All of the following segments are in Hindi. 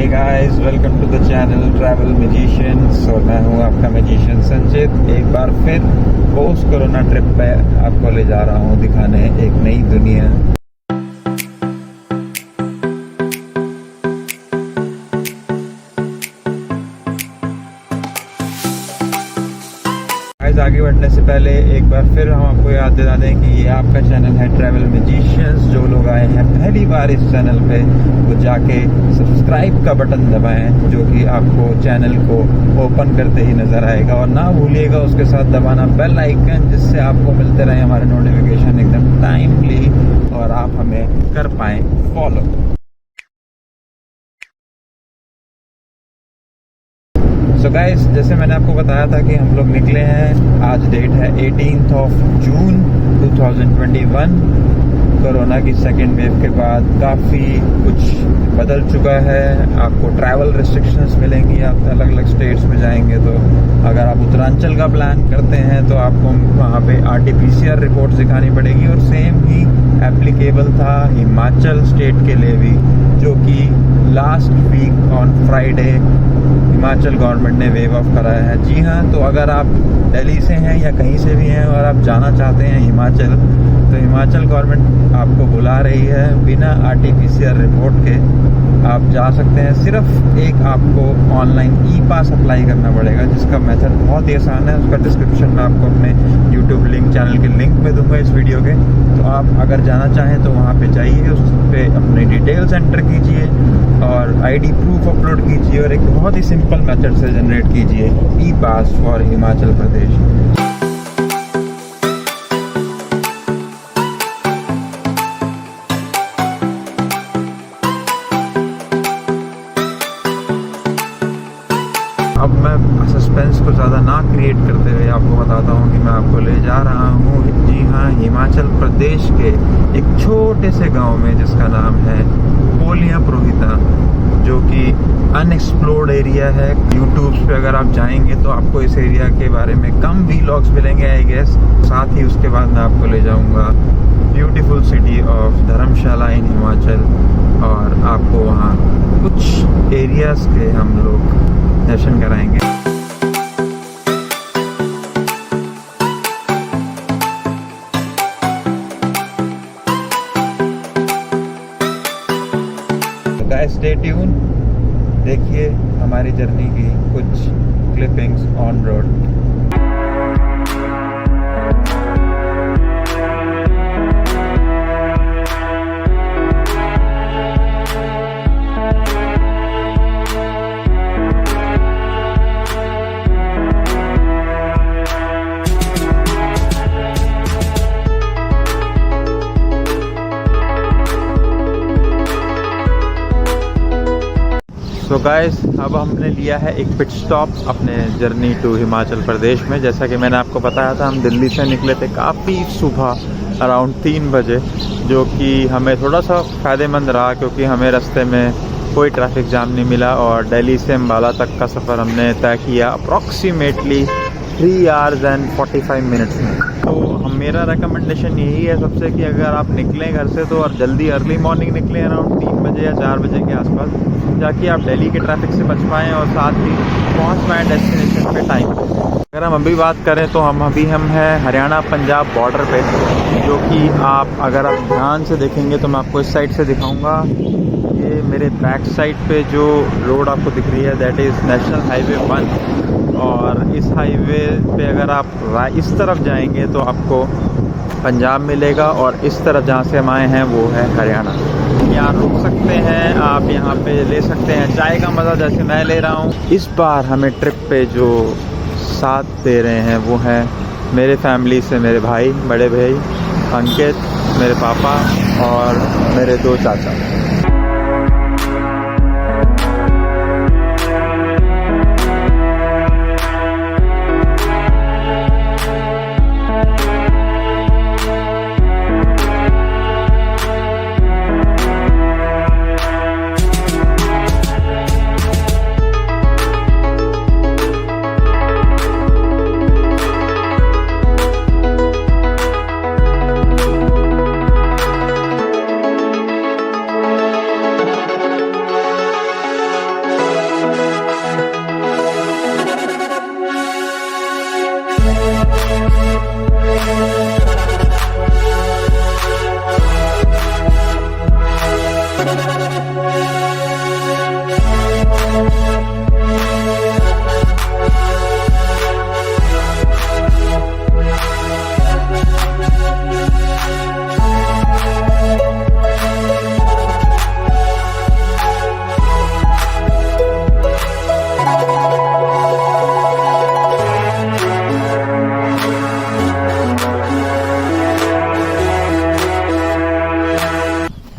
Guys, welcome to the channel travel magicians. और मैं हूं आपका मैजिशियन संचित। एक बार फिर पोस्ट कोरोना ट्रिप पे आपको ले जा रहा हूं दिखाने एक नई दुनिया। आगे बढ़ने से पहले एक बार फिर हम आपको याद दिला दें कि ये आपका चैनल है ट्रैवल मैजिशियंस। जो लोग आए हैं पहली बार इस चैनल पे वो जाके सब्सक्राइब का बटन दबाएं, जो कि आपको चैनल को ओपन करते ही नज़र आएगा। और ना भूलिएगा उसके साथ दबाना बेल आइकन, जिससे आपको मिलते रहे हमारे नोटिफिकेशन एकदम टाइमली और आप हमें कर पाएँ फॉलो। सो गाइस, जैसे मैंने आपको बताया था कि हम लोग निकले हैं। आज डेट है 18 जून 2021। कोरोना की सेकेंड वेव के बाद काफ़ी कुछ बदल चुका है। आपको ट्रैवल रिस्ट्रिक्शंस मिलेंगी, आप अलग अलग स्टेट्स में जाएंगे। तो अगर आप उत्तरांचल का प्लान करते हैं तो आपको वहाँ पे RT-PCR रिपोर्ट दिखानी पड़ेगी। और सेम ही एप्लीकेबल था हिमाचल स्टेट के लिए भी, जो कि last week on Friday Himachal government ने वेव ऑफ कराया है। जी हाँ, तो अगर आप दिल्ली से हैं या कहीं से भी हैं और आप जाना चाहते हैं हिमाचल, तो हिमाचल गवर्नमेंट आपको बुला रही है बिना RT-PCR रिपोर्ट के। आप जा सकते हैं। सिर्फ एक आपको ऑनलाइन ई-पास अप्लाई करना पड़ेगा, जिसका मेथड बहुत ही आसान है। उसका डिस्क्रिप्शन में आपको अपने यूट्यूब लिंक, चैनल के लिंक में दूंगा इस वीडियो के। तो आप अगर जाना चाहें तो वहाँ पे जाइए, उस पर अपनी डिटेल्स एंटर कीजिए और ID प्रूफ अपलोड कीजिए और एक बहुत ही सिंपल मेथड से जनरेट कीजिए ई-पास फॉर हिमाचल प्रदेश। अब मैं सस्पेंस को ज़्यादा ना क्रिएट करते हुए आपको बताता हूँ कि मैं आपको ले जा रहा हूँ, जी हाँ, हिमाचल प्रदेश के एक छोटे से गांव में जिसका नाम है पोलिया प्रोहिता, जो कि अनएक्सप्लोर्ड एरिया है। यूट्यूब पे अगर आप जाएंगे तो आपको इस एरिया के बारे में कम व्लॉग्स मिलेंगे आई गेस। साथ ही उसके बाद मैं आपको ले जाऊँगा ब्यूटीफुल सिटी ऑफ धर्मशाला इन हिमाचल, और आपको वहाँ कुछ एरियाज़ के हम लोग दर्शन कराएंगे। गाइस, स्टे ट्यून, देखिए हमारी जर्नी की कुछ clippings on road. So guys, अब हमने लिया है एक पिट स्टॉप अपने जर्नी टू हिमाचल प्रदेश में। जैसा कि मैंने आपको बताया था, हम दिल्ली से निकले थे काफ़ी सुबह अराउंड 3 बजे, जो कि हमें थोड़ा सा फ़ायदेमंद रहा क्योंकि हमें रास्ते में कोई ट्रैफिक जाम नहीं मिला। और दिल्ली से अम्बाला तक का सफ़र हमने तय किया अप्रॉक्सीमेटली 3 आवर्स एंड 45 मिनट्स में। तो मेरा रिकमेंडेशन यही है सबसे कि अगर आप निकलें घर से तो और जल्दी अर्ली मॉर्निंग निकलें अराउंड 3 बजे या 4 बजे के आसपास, ताकि आप दिल्ली के ट्रैफिक से बच पाएँ और साथ ही पहुंच पाएँ डेस्टिनेशन पे टाइम पे। अगर हम अभी बात करें तो हम हैं हरियाणा पंजाब बॉर्डर पे, जो कि अगर आप ध्यान से देखेंगे तो मैं आपको इस साइड से दिखाऊंगा। ये मेरे बैक साइड पे जो रोड आपको दिख रही है, दैट इज़ नेशनल हाईवे 1। और इस हाईवे पे अगर आप इस तरफ जाएंगे तो आपको पंजाब मिलेगा, और इस तरफ जहाँ से हम आए हैं वो है हरियाणा। यहाँ रुक सकते हैं, आप यहाँ पे ले सकते हैं चाय का मज़ा, जैसे मैं ले रहा हूँ। इस बार हमें ट्रिप पे जो साथ दे रहे हैं वो है मेरे फैमिली से मेरे भाई, बड़े भाई अंकित, मेरे पापा और मेरे 2 चाचा।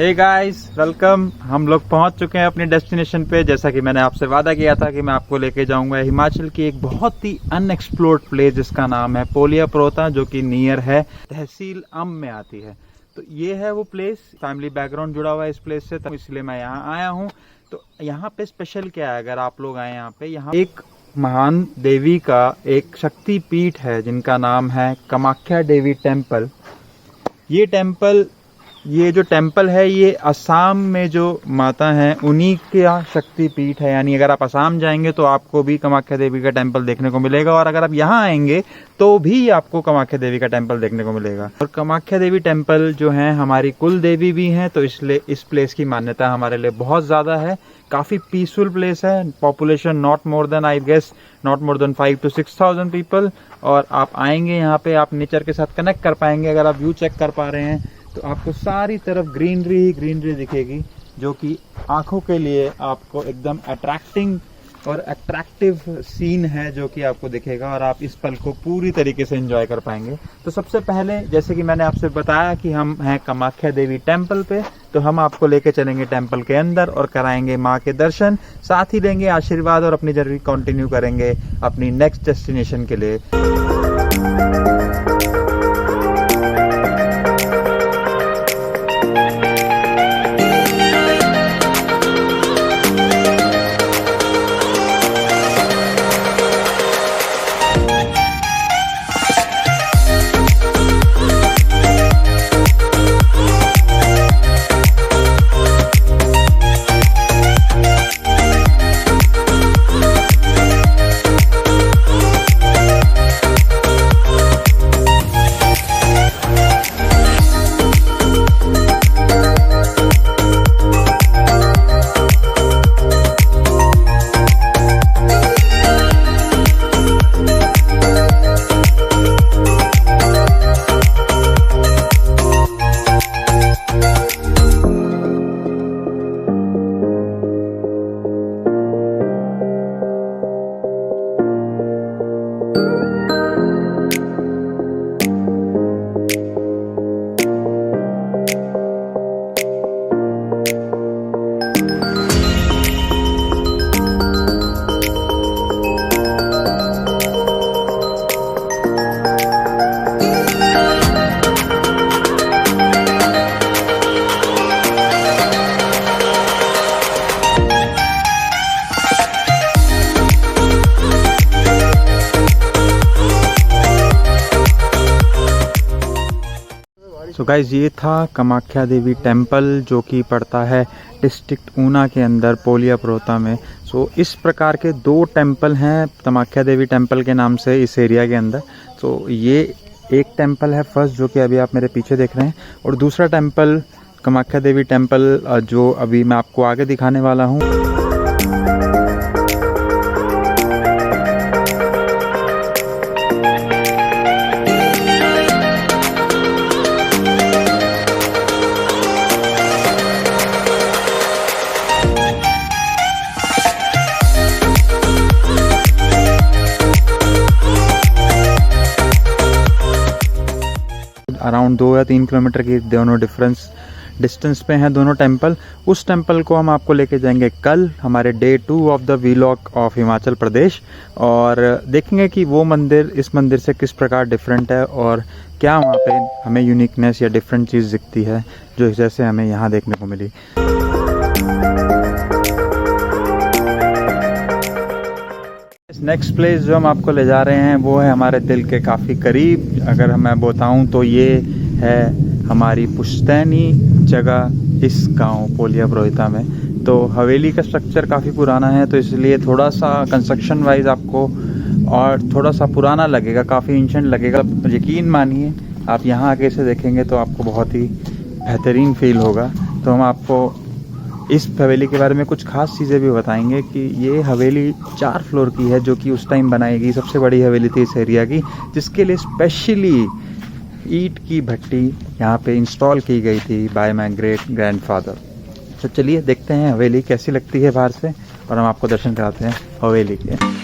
Hey guys, welcome. हम लोग पहुंच चुके हैं अपनी डेस्टिनेशन पे। जैसा कि मैंने आपसे वादा किया था कि मैं आपको लेके जाऊंगा हिमाचल की एक बहुत ही अनएक्सप्लोर्ड प्लेस जिसका नाम है पोलिया प्रोता, जो कि नियर है तहसील अम में आती है। तो ये है वो प्लेस। फैमिली बैकग्राउंड जुड़ा हुआ है इस प्लेस से, तो इसलिए मैं यहाँ आया हूँ। तो यहाँ पे स्पेशल क्या है, अगर आप लोग आए यहाँ पे, यहाँ एक महान देवी का एक शक्ति पीठ है जिनका नाम है कामाख्या देवी टेम्पल। ये जो टेम्पल है ये असम में जो माता है उन्हीं का शक्ति पीठ है। यानी अगर आप असम जाएंगे तो आपको भी कामाख्या देवी का टेम्पल देखने को मिलेगा, और अगर आप यहाँ आएंगे तो भी आपको कामाख्या देवी का टेम्पल देखने को मिलेगा। और कामाख्या देवी टेम्पल जो है हमारी कुल देवी भी हैं, तो इसलिए इस प्लेस की मान्यता हमारे लिए बहुत ज़्यादा है। काफ़ी पीसफुल प्लेस है। Population not more than 5 to 6,000 people. और आप आएंगे यहाँ पे, आप नेचर के साथ कनेक्ट कर पाएंगे। अगर आप व्यू चेक कर पा रहे हैं तो आपको सारी तरफ ग्रीनरी ही ग्रीनरी दिखेगी, जो कि आंखों के लिए आपको एकदम अट्रैक्टिव सीन है जो कि आपको दिखेगा, और आप इस पल को पूरी तरीके से एंजॉय कर पाएंगे। तो सबसे पहले, जैसे कि मैंने आपसे बताया कि हम हैं कामाख्या देवी टेम्पल पे, तो हम आपको लेके चलेंगे टेम्पल के अंदर और कराएंगे माँ के दर्शन, साथ ही लेंगे आशीर्वाद और अपनी जर्नी कंटिन्यू करेंगे अपनी नेक्स्ट डेस्टिनेशन के लिए। तो गाइज, ये था कामाख्या देवी टेम्पल जो कि पड़ता है डिस्ट्रिक्ट ऊना के अंदर पोलिया प्रोता में। सो इस प्रकार के 2 टेम्पल हैं कामाख्या देवी टेम्पल के नाम से इस एरिया के अंदर। तो ये एक टेम्पल है फर्स्ट, जो कि अभी आप मेरे पीछे देख रहे हैं, और दूसरा टेम्पल कामाख्या देवी टेम्पल जो अभी मैं आपको आगे दिखाने वाला हूँ। अराउंड 2 या 3 किलोमीटर की दोनों डिस्टेंस पे हैं दोनों टेम्पल। उस टेम्पल को हम आपको लेके जाएंगे कल, हमारे day 2 of the vlog of Himachal Pradesh, और देखेंगे कि वो मंदिर इस मंदिर से किस प्रकार डिफरेंट है और क्या वहाँ पे हमें यूनिकनेस या डिफरेंट चीज़ दिखती है जो जैसे हमें यहाँ देखने को मिली। नेक्स्ट प्लेस जो हम आपको ले जा रहे हैं वो है हमारे दिल के काफ़ी करीब। अगर मैं बताऊं तो ये है हमारी पुश्तैनी जगह इस गांव पोलिया प्रोता में। तो हवेली का स्ट्रक्चर काफ़ी पुराना है, तो इसलिए थोड़ा सा कंस्ट्रक्शन वाइज आपको और थोड़ा सा पुराना लगेगा, काफ़ी एंशिएंट लगेगा। यकीन मानिए, आप यहाँ आके इसे देखेंगे तो आपको बहुत ही बेहतरीन फील होगा। तो हम आपको इस हवेली के बारे में कुछ खास चीज़ें भी बताएंगे कि ये हवेली 4 फ्लोर की है, जो कि उस टाइम बनाई गई सबसे बड़ी हवेली थी इस एरिया की, जिसके लिए स्पेशली ईंट की भट्टी यहाँ पे इंस्टॉल की गई थी बाय माय ग्रेट ग्रैंडफादर। तो चलिए देखते हैं हवेली कैसी लगती है बाहर से, और हम आपको दर्शन कराते हैं हवेली के।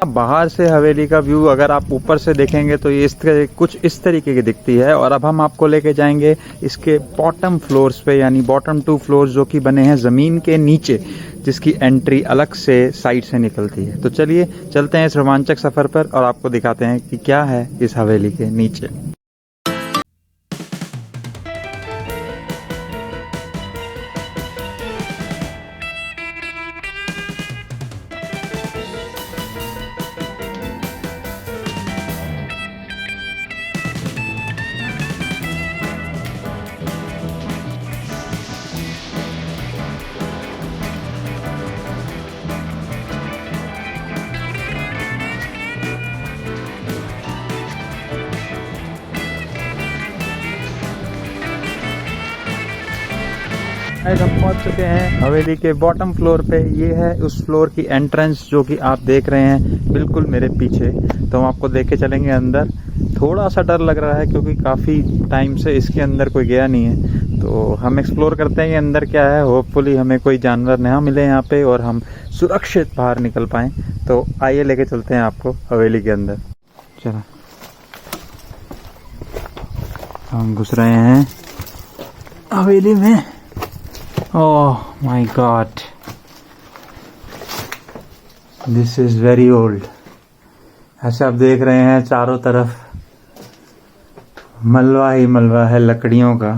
बाहर से हवेली का व्यू अगर आप ऊपर से देखेंगे तो ये कुछ इस तरीके की दिखती है। और अब हम आपको लेके जाएंगे इसके बॉटम फ्लोर्स पे, यानी बॉटम 2 फ्लोर्स जो कि बने हैं ज़मीन के नीचे, जिसकी एंट्री अलग से साइड से निकलती है। तो चलिए चलते हैं इस रोमांचक सफ़र पर और आपको दिखाते हैं कि क्या है इस हवेली के नीचे। आज हम पहुंच चुके हैं हवेली के बॉटम फ्लोर पे। ये है उस फ्लोर की एंट्रेंस जो कि आप देख रहे हैं बिल्कुल मेरे पीछे। तो हम आपको देख के चलेंगे अंदर। थोड़ा सा डर लग रहा है क्योंकि काफ़ी टाइम से इसके अंदर कोई गया नहीं है। तो हम एक्सप्लोर करते हैं कि अंदर क्या है। होपफुली हमें कोई जानवर ना मिले यहाँ पे और हम सुरक्षित बाहर निकल पाएँ। तो आइए लेके चलते हैं आपको हवेली के अंदर। चलो हम घुस रहे हैं हवेली में। Oh my God, this is very old। ऐसे आप देख रहे हैं चारों तरफ मलबा ही मलबा है लकड़ियों का।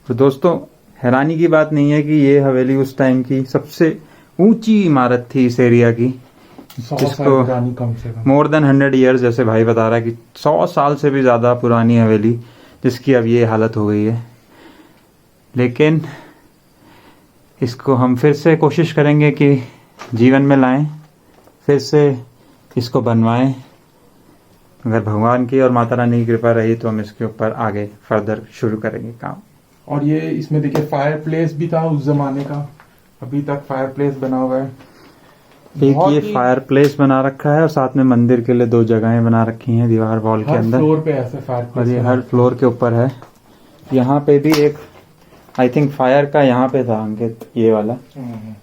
तो दोस्तों हैरानी की बात नहीं है कि ये हवेली उस टाइम की सबसे ऊंची इमारत थी इस एरिया की, जिसको कम से कम मोर देन 100 ईयर्स, जैसे भाई बता रहा है कि 100 साल से भी ज़्यादा पुरानी हवेली, जिसकी अब ये हालत हो गई है। लेकिन इसको हम फिर से कोशिश करेंगे कि जीवन में लाएं, फिर से इसको बनवाएं। अगर भगवान की और माता रानी की कृपा रही तो हम इसके ऊपर आगे फर्दर शुरू करेंगे काम। और ये इसमें देखिए फायर प्लेस भी था उस जमाने का, अभी तक फायर प्लेस बना हुआ है। एक ये फायर प्लेस बना रखा है और साथ में मंदिर के लिए 2 जगहें बना रखी हैं दीवार वॉल के अंदर। फ्लोर पे ऐसे फायर प्लेस, और ये हर फ्लोर के ऊपर है। यहाँ पे भी एक आई थिंक फायर का यहाँ पे था अंकित, ये वाला।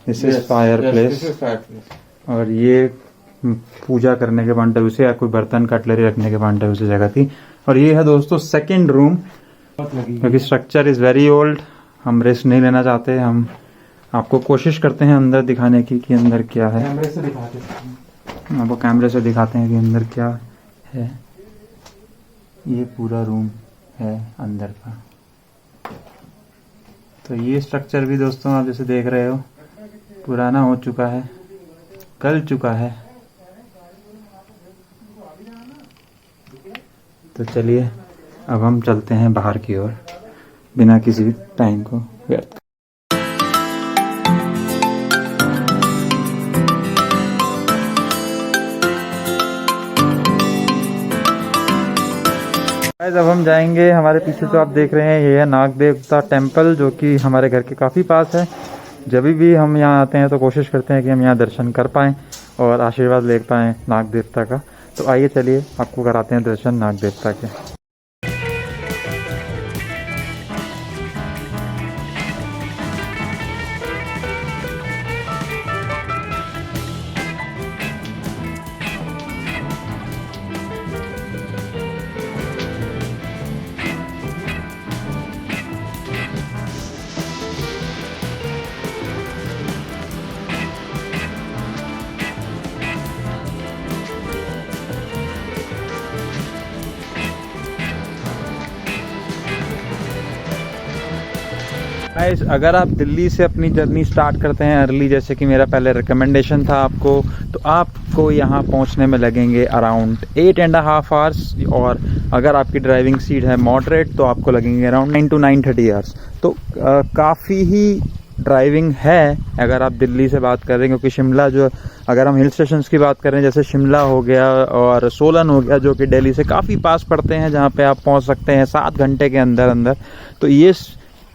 This is fire place. और ये पूजा करने के पॉइंट ऑफ से या कोई बर्तन कटलरी रखने के पॉइंट ऑफ से जगह थी। और ये है दोस्तों सेकंड रूम, क्योंकि स्ट्रक्चर इज वेरी ओल्ड। हम रिस्क नहीं लेना चाहते, हम आपको कोशिश करते हैं अंदर दिखाने की कि अंदर क्या है। कैमरे से दिखाते हैं, आपको कैमरे से दिखाते हैं कि अंदर क्या है। ये पूरा रूम है अंदर का। तो ये स्ट्रक्चर भी दोस्तों आप जैसे देख रहे हो पुराना हो चुका है, गल चुका है। तो चलिए अब हम चलते हैं बाहर की ओर बिना किसी टाइम को व्यर्थ। अब हम जाएंगे, हमारे पीछे तो आप देख रहे हैं ये है नाग देवता टेम्पल, जो कि हमारे घर के काफ़ी पास है। जब भी हम यहाँ आते हैं तो कोशिश करते हैं कि हम यहाँ दर्शन कर पाएँ और आशीर्वाद ले पाएँ नाग देवता का। तो आइए चलिए आपको कराते हैं दर्शन नाग देवता के। गाइस, अगर आप दिल्ली से अपनी जर्नी स्टार्ट करते हैं अर्ली, जैसे कि मेरा पहले रिकमेंडेशन था आपको, तो आपको यहाँ पहुँचने में लगेंगे अराउंड 8.5 आवर्स। और अगर आपकी ड्राइविंग स्पीड है मॉडरेट तो आपको लगेंगे अराउंड 9 to 9:30 आवर्स। तो काफ़ी ही ड्राइविंग है अगर आप दिल्ली से बात कर रहे हैं, क्योंकि शिमला जो, अगर हम हिल स्टेशंस की बात करें जैसे शिमला हो गया और सोलन हो गया, जो कि दिल्ली से काफ़ी पास पड़ते हैं, जहाँ पे आप पहुँच सकते हैं 7 घंटे के अंदर अंदर। तो ये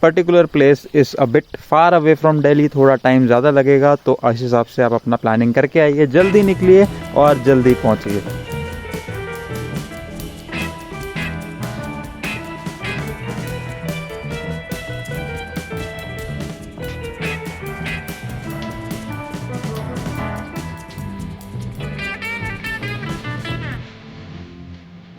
particular place is a bit far away from Delhi, थोड़ा टाइम ज़्यादा लगेगा। तो इस हिसाब से आप अपना प्लानिंग करके आइए, जल्दी निकलिए और जल्दी पहुँचिए।